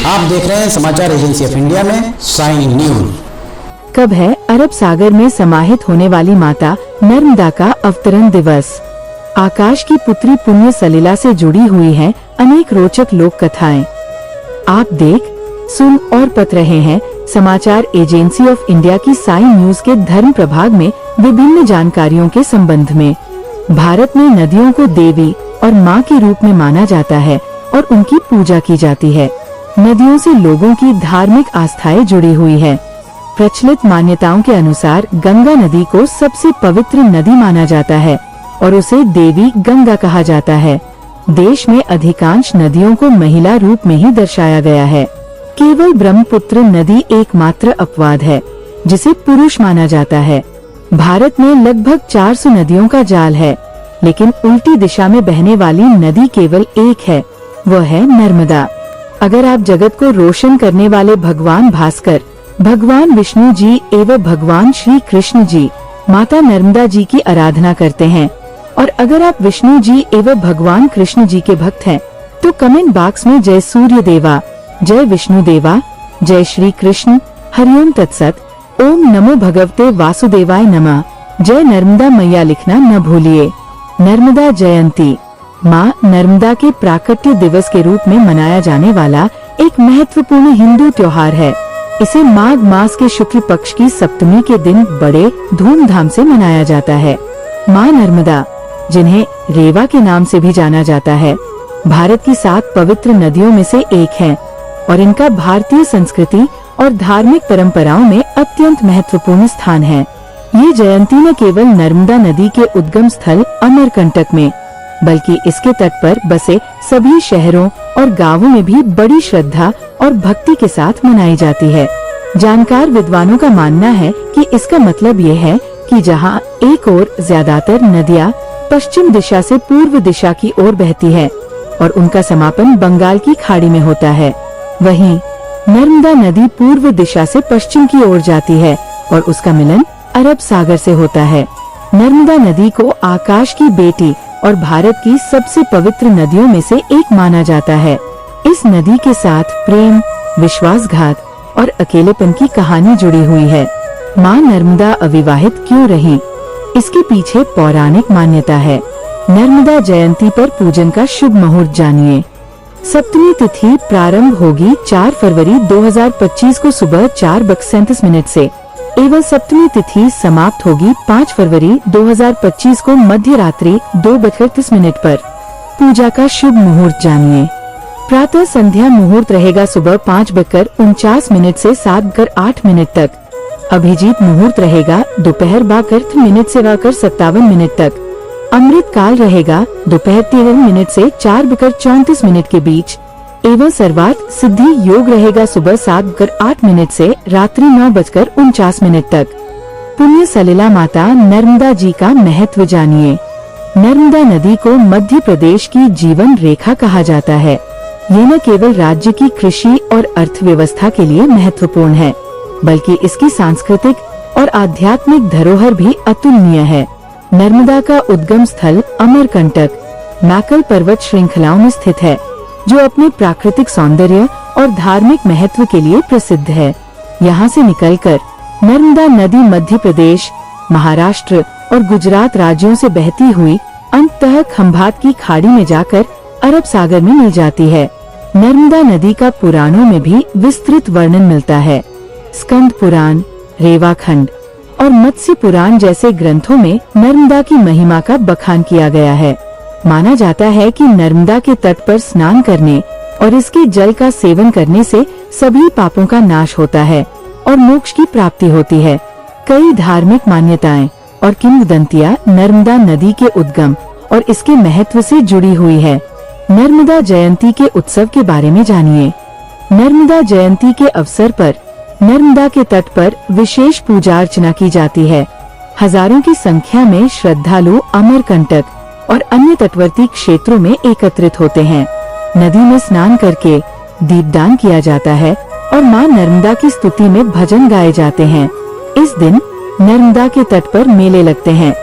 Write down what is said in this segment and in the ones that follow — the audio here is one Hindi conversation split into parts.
आप देख रहे हैं समाचार एजेंसी ऑफ इंडिया में साइन न्यूज। कब है अरब सागर में समाहित होने वाली माता नर्मदा का अवतरण दिवस। आकाश की पुत्री पुण्य सलिला से जुड़ी हुई हैं अनेक रोचक लोक कथाएं। आप देख, सुन और पढ़ रहे हैं समाचार एजेंसी ऑफ इंडिया की साइन न्यूज के धर्म प्रभाग में विभिन्न जानकारियों के संबंध में। भारत में नदियों को देवी और माँ के रूप में माना जाता है और उनकी पूजा की जाती है। नदियों से लोगों की धार्मिक आस्थाएं जुड़ी हुई है। प्रचलित मान्यताओं के अनुसार गंगा नदी को सबसे पवित्र नदी माना जाता है और उसे देवी गंगा कहा जाता है। देश में अधिकांश नदियों को महिला रूप में ही दर्शाया गया है। केवल ब्रह्मपुत्र नदी एकमात्र अपवाद है जिसे पुरुष माना जाता है। भारत में लगभग 400 नदियों का जाल है, लेकिन उल्टी दिशा में बहने वाली नदी केवल एक है, वह है नर्मदा। अगर आप जगत को रोशन करने वाले भगवान भास्कर, भगवान विष्णु जी एवं भगवान श्री कृष्ण जी, माता नर्मदा जी की आराधना करते हैं और अगर आप विष्णु जी एवं भगवान कृष्ण जी के भक्त हैं, तो कमेंट बॉक्स में जय सूर्य देवा, जय विष्णु देवा, जय श्री कृष्ण, हरिओम तत्सत, ओम नमो भगवते वासुदेवाय नमः, जय नर्मदा मैया लिखना न भूलिए। नर्मदा जयंती माँ नर्मदा के प्राकट्य दिवस के रूप में मनाया जाने वाला एक महत्वपूर्ण हिंदू त्योहार है। इसे माघ मास के शुक्ल पक्ष की सप्तमी के दिन बड़े धूमधाम से मनाया जाता है। माँ नर्मदा, जिन्हें रेवा के नाम से भी जाना जाता है, भारत की 7 पवित्र नदियों में से एक है और इनका भारतीय संस्कृति और धार्मिक परंपराओं में अत्यंत महत्वपूर्ण स्थान है। ये जयंती न केवल नर्मदा नदी के उद्गम स्थल अमरकंटक में, बल्कि इसके तट पर बसे सभी शहरों और गांवों में भी बड़ी श्रद्धा और भक्ति के साथ मनाई जाती है। जानकार विद्वानों का मानना है कि इसका मतलब ये है कि जहां एक ओर ज्यादातर नदियां पश्चिम दिशा से पूर्व दिशा की ओर बहती है और उनका समापन बंगाल की खाड़ी में होता है, वहीं नर्मदा नदी पूर्व दिशा से पश्चिम की ओर जाती है और उसका मिलन अरब सागर से होता है। नर्मदा नदी को आकाश की बेटी और भारत की सबसे पवित्र नदियों में से एक माना जाता है। इस नदी के साथ प्रेम, विश्वासघात और अकेलेपन की कहानी जुड़ी हुई है। माँ नर्मदा अविवाहित क्यों रही? इसके पीछे पौराणिक मान्यता है। नर्मदा जयंती पर पूजन का शुभ मुहूर्त जानिए। सप्तमी तिथि प्रारंभ होगी 4 फरवरी 2025 को सुबह 4:37 से एवं सप्तमी तिथि समाप्त होगी 5 फरवरी 2025 को मध्य रात्रि 2:30 पर। पूजा का शुभ मुहूर्त जानिए। प्रातः संध्या मुहूर्त रहेगा सुबह 5:49 से 7:08 तक। अभिजीत मुहूर्त रहेगा दोपहर 12 से 57 तक। अमृत काल रहेगा दोपहर 13 से 4:34 के बीच एवं सर्वार्थ सिद्धि योग रहेगा सुबह 7:08 से रात्रि 9:49 तक। पुण्य सलिला माता नर्मदा जी का महत्व जानिए। नर्मदा नदी को मध्य प्रदेश की जीवन रेखा कहा जाता है। ये न केवल राज्य की कृषि और अर्थव्यवस्था के लिए महत्वपूर्ण है, बल्कि इसकी सांस्कृतिक और आध्यात्मिक धरोहर भी अतुलनीय है। नर्मदा का उद्गम स्थल अमरकंटक मैकल पर्वत श्रृंखलाओं में स्थित है, जो अपने प्राकृतिक सौंदर्य और धार्मिक महत्व के लिए प्रसिद्ध है। यहाँ से निकलकर नर्मदा नदी मध्य प्रदेश, महाराष्ट्र और गुजरात राज्यों से बहती हुई अंततः खंभात की खाड़ी में जाकर अरब सागर में मिल जाती है। नर्मदा नदी का पुराणों में भी विस्तृत वर्णन मिलता है। स्कंद पुराण, रेवाखंड और मत्स्य पुराण जैसे ग्रंथों में नर्मदा की महिमा का बखान किया गया है। माना जाता है कि नर्मदा के तट पर स्नान करने और इसके जल का सेवन करने से सभी पापों का नाश होता है और मोक्ष की प्राप्ति होती है। कई धार्मिक मान्यताएं और किंवदंतियां नर्मदा नदी के उद्गम और इसके महत्व से जुड़ी हुई है। नर्मदा जयंती के उत्सव के बारे में जानिए। नर्मदा जयंती के अवसर पर नर्मदा के तट पर विशेष पूजा अर्चना की जाती है। हजारों की संख्या में श्रद्धालु अमरकंटक और अन्य तटवर्ती क्षेत्रों में एकत्रित होते हैं। नदी में स्नान करके दीपदान किया जाता है और मां नर्मदा की स्तुति में भजन गाए जाते हैं। इस दिन नर्मदा के तट पर मेले लगते हैं,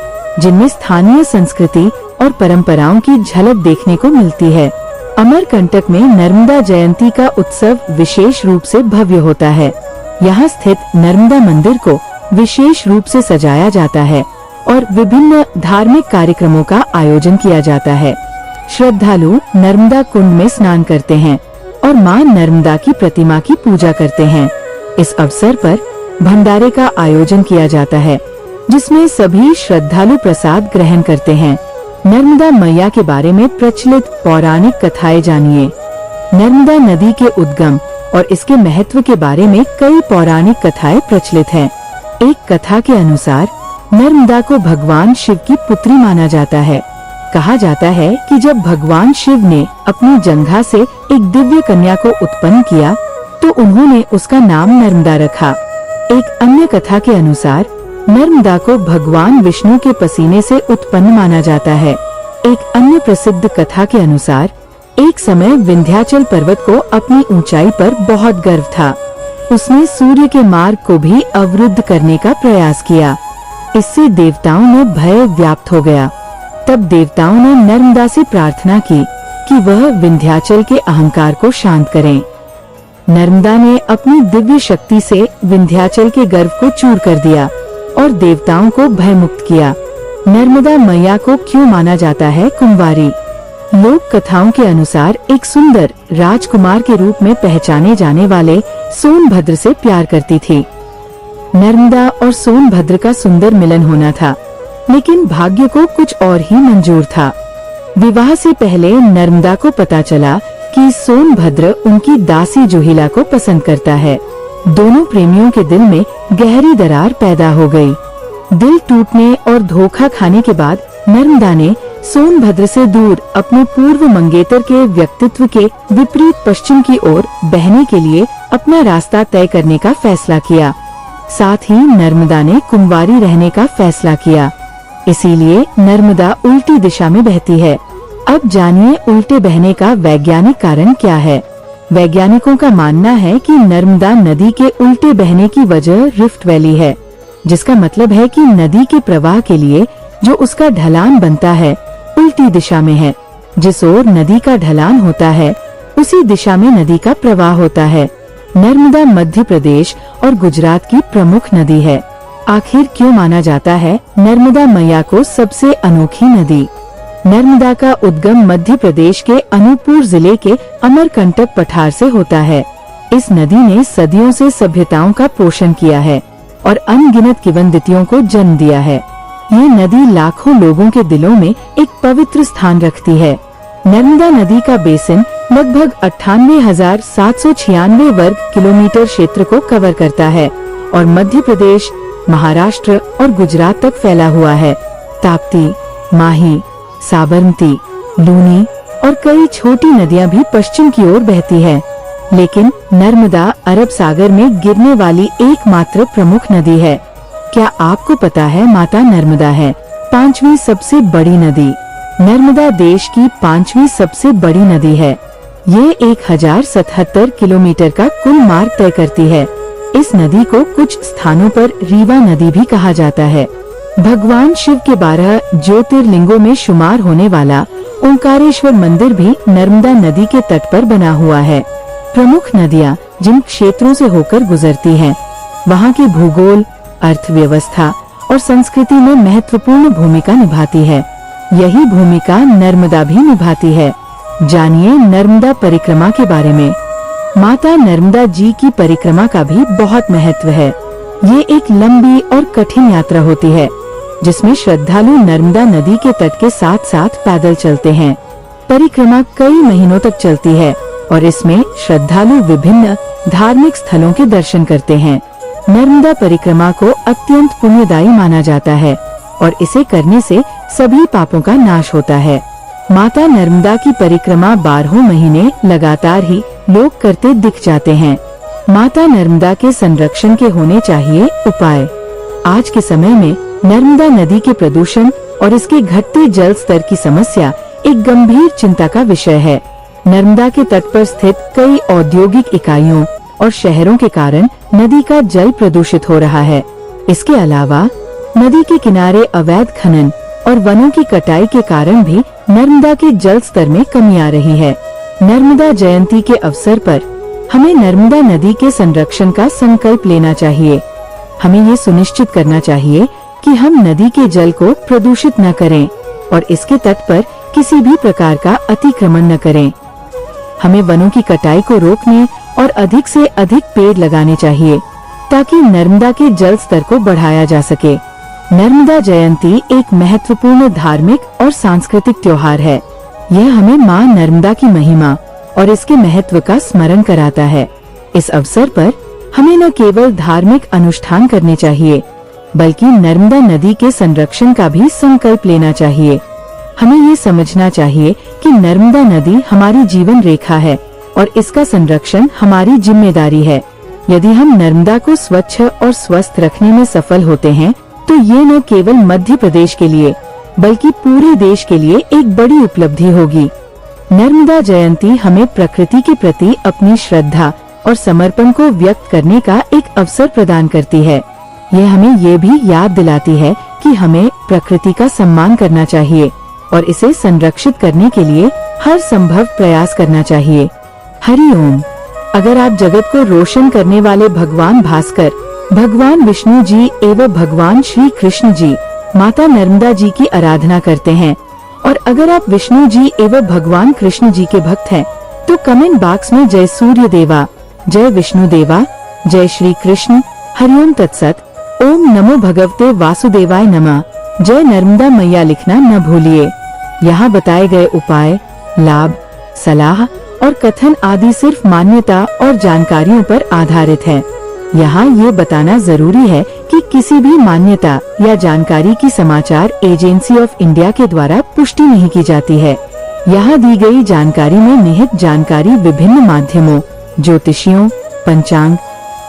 जिनमें स्थानीय संस्कृति और परंपराओं की झलक देखने को मिलती है। अमरकंटक में नर्मदा जयंती का उत्सव विशेष रूप से भव्य होता है। यहाँ स्थित नर्मदा मंदिर को विशेष रूप से सजाया जाता है और विभिन्न धार्मिक कार्यक्रमों का आयोजन किया जाता है। श्रद्धालु नर्मदा कुंड में स्नान करते हैं और मां नर्मदा की प्रतिमा की पूजा करते हैं। इस अवसर पर भंडारे का आयोजन किया जाता है, जिसमें सभी श्रद्धालु प्रसाद ग्रहण करते हैं। नर्मदा मैया के बारे में प्रचलित पौराणिक कथाएं जानिए। नर्मदा नदी के उद्गम और इसके महत्व के बारे में कई पौराणिक कथाएं प्रचलित हैं। एक कथा के अनुसार नर्मदा को भगवान शिव की पुत्री माना जाता है। कहा जाता है कि जब भगवान शिव ने अपनी जंघा से एक दिव्य कन्या को उत्पन्न किया तो उन्होंने उसका नाम नर्मदा रखा। एक अन्य कथा के अनुसार नर्मदा को भगवान विष्णु के पसीने से उत्पन्न माना जाता है। एक अन्य प्रसिद्ध कथा के अनुसार एक समय विंध्याचल पर्वत को अपनी ऊंचाई पर बहुत गर्व था। उसने सूर्य के मार्ग को भी अवरुद्ध करने का प्रयास किया। इससे देवताओं में भय व्याप्त हो गया। तब देवताओं ने नर्मदा से प्रार्थना की कि वह विंध्याचल के अहंकार को शांत करें। नर्मदा ने अपनी दिव्य शक्ति से विंध्याचल के गर्व को चूर कर दिया और देवताओं को भयमुक्त किया। नर्मदा मैया को क्यों माना जाता है कुंवारी? लोक कथाओं के अनुसार एक सुंदर राजकुमार के रूप में पहचाने जाने वाले सोनभद्र से प्यार करती थी। नर्मदा और सोनभद्र का सुंदर मिलन होना था, लेकिन भाग्य को कुछ और ही मंजूर था। विवाह से पहले नर्मदा को पता चला कि सोनभद्र उनकी दासी जुहिला को पसंद करता है। दोनों प्रेमियों के दिल में गहरी दरार पैदा हो गई। दिल टूटने और धोखा खाने के बाद नर्मदा ने सोनभद्र से दूर अपने पूर्व मंगेतर के व्यक्तित्व के विपरीत पश्चिम की ओर बहने के लिए अपना रास्ता तय करने का फैसला किया। साथ ही नर्मदा ने कुंवारी रहने का फैसला किया। इसीलिए नर्मदा उल्टी दिशा में बहती है। अब जानिए उल्टे बहने का वैज्ञानिक कारण क्या है। वैज्ञानिकों का मानना है कि नर्मदा नदी के उल्टे बहने की वजह रिफ्ट वैली है, जिसका मतलब है कि नदी के प्रवाह के लिए जो उसका ढलान बनता है उल्टी दिशा में है। जिस ओर नदी का ढलान होता है उसी दिशा में नदी का प्रवाह होता है। नर्मदा मध्य प्रदेश और गुजरात की प्रमुख नदी है। आखिर क्यों माना जाता है नर्मदा मैया को सबसे अनोखी नदी? नर्मदा का उद्गम मध्य प्रदेश के अनूपपुर जिले के अमरकंटक पठार से होता है। इस नदी ने सदियों से सभ्यताओं का पोषण किया है और अनगिनत किंवदंतियों को जन्म दिया है। ये नदी लाखों लोगों के दिलों में एक पवित्र स्थान रखती है। नर्मदा नदी का बेसिन लगभग 98,796 वर्ग किलोमीटर क्षेत्र को कवर करता है और मध्य प्रदेश, महाराष्ट्र और गुजरात तक फैला हुआ है। ताप्ती, माही, साबरमती, लूनी और कई छोटी नदियां भी पश्चिम की ओर बहती है, लेकिन नर्मदा अरब सागर में गिरने वाली एकमात्र प्रमुख नदी है। क्या आपको पता है माता नर्मदा है 5वीं सबसे बड़ी नदी? नर्मदा देश की 5वीं सबसे बड़ी नदी है। ये 1077 किलोमीटर का कुल मार्ग तय करती है। इस नदी को कुछ स्थानों पर रीवा नदी भी कहा जाता है। भगवान शिव के 12 ज्योतिर्लिंगों में शुमार होने वाला ओंकारेश्वर मंदिर भी नर्मदा नदी के तट पर बना हुआ है। प्रमुख नदियां जिन क्षेत्रों से होकर गुजरती हैं, वहां के भूगोल, अर्थव्यवस्था और संस्कृति में महत्वपूर्ण भूमिका निभाती है। यही भूमिका नर्मदा भी निभाती है। जानिए नर्मदा परिक्रमा के बारे में। माता नर्मदा जी की परिक्रमा का भी बहुत महत्व है। ये एक लंबी और कठिन यात्रा होती है, जिसमें श्रद्धालु नर्मदा नदी के तट के साथ साथ पैदल चलते हैं। परिक्रमा कई महीनों तक चलती है और इसमें श्रद्धालु विभिन्न धार्मिक स्थलों के दर्शन करते हैं। नर्मदा परिक्रमा को अत्यंत पुण्यदायी माना जाता है और इसे करने से सभी पापों का नाश होता है। माता नर्मदा की परिक्रमा 12 महीने लगातार ही लोग करते दिख जाते हैं। माता नर्मदा के संरक्षण के होने चाहिए उपाय। आज के समय में नर्मदा नदी के प्रदूषण और इसके घटते जल स्तर की समस्या एक गंभीर चिंता का विषय है। नर्मदा के तट पर स्थित कई औद्योगिक इकाइयों और शहरों के कारण नदी का जल प्रदूषित हो रहा है। इसके अलावा नदी के किनारे अवैध खनन और वनों की कटाई के कारण भी नर्मदा के जल स्तर में कमी आ रही है। नर्मदा जयंती के अवसर पर हमें नर्मदा नदी के संरक्षण का संकल्प लेना चाहिए। हमें ये सुनिश्चित करना चाहिए कि हम नदी के जल को प्रदूषित न करें और इसके तट पर किसी भी प्रकार का अतिक्रमण न करें। हमें वनों की कटाई को रोकने और अधिक से अधिक पेड़ लगाने चाहिए ताकि नर्मदा के जल स्तर को बढ़ाया जा सके। नर्मदा जयंती एक महत्वपूर्ण धार्मिक और सांस्कृतिक त्योहार है। यह हमें मां नर्मदा की महिमा और इसके महत्व का स्मरण कराता है। इस अवसर पर हमें न केवल धार्मिक अनुष्ठान करने चाहिए बल्कि नर्मदा नदी के संरक्षण का भी संकल्प लेना चाहिए। हमें ये समझना चाहिए कि नर्मदा नदी हमारी जीवन रेखा है और इसका संरक्षण हमारी जिम्मेदारी है। यदि हम नर्मदा को स्वच्छ और स्वस्थ रखने में सफल होते हैं तो ये न केवल मध्य प्रदेश के लिए बल्कि पूरे देश के लिए एक बड़ी उपलब्धि होगी। नर्मदा जयंती हमें प्रकृति के प्रति अपनी श्रद्धा और समर्पण को व्यक्त करने का एक अवसर प्रदान करती है। यह हमें ये भी याद दिलाती है कि हमें प्रकृति का सम्मान करना चाहिए और इसे संरक्षित करने के लिए हर संभव प्रयास करना चाहिए। हरि ओम। अगर आप जगत को रोशन करने वाले भगवान भास्कर, भगवान विष्णु जी एवं भगवान श्री कृष्ण जी, माता नर्मदा जी की आराधना करते हैं और अगर आप विष्णु जी एवं भगवान कृष्ण जी के भक्त हैं तो कमेंट बॉक्स में जय सूर्य देवा, जय विष्णु देवा, जय श्री कृष्ण, हरिओम तत्सत, ओम नमो भगवते वासुदेवाय नमः, जय नर्मदा मैया लिखना न भूलिए। यहाँ बताए गए उपाय, लाभ, सलाह और कथन आदि सिर्फ मान्यता और जानकारियों पर आधारित है। यहाँ ये बताना जरूरी है कि किसी भी मान्यता या जानकारी की समाचार एजेंसी ऑफ इंडिया के द्वारा पुष्टि नहीं की जाती है। यहाँ दी गई जानकारी में निहित जानकारी विभिन्न माध्यमों, ज्योतिषियों, पंचांग,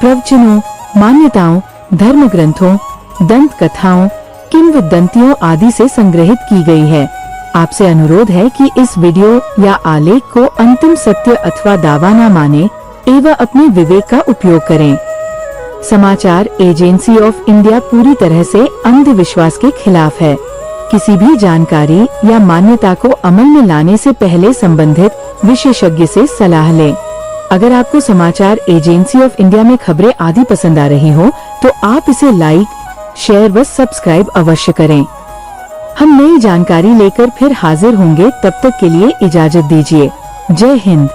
प्रवचनों, मान्यताओं, धर्म ग्रंथों, दंत कथाओं, किंवदंतियों आदि से संग्रहित की गई है। आपसे अनुरोध है कि इस वीडियो या आलेख को अंतिम सत्य अथवा दावा न माने एवं अपने विवेक का उपयोग करें। समाचार एजेंसी ऑफ इंडिया पूरी तरह से अंधविश्वास के खिलाफ है। किसी भी जानकारी या मान्यता को अमल में लाने से पहले संबंधित विशेषज्ञ से सलाह लें। अगर आपको समाचार एजेंसी ऑफ इंडिया में खबरें आदि पसंद आ रही हो तो आप इसे लाइक, शेयर व सब्सक्राइब अवश्य करें। हम नई जानकारी लेकर फिर हाजिर होंगे, तब तक के लिए इजाजत दीजिए। जय हिंद।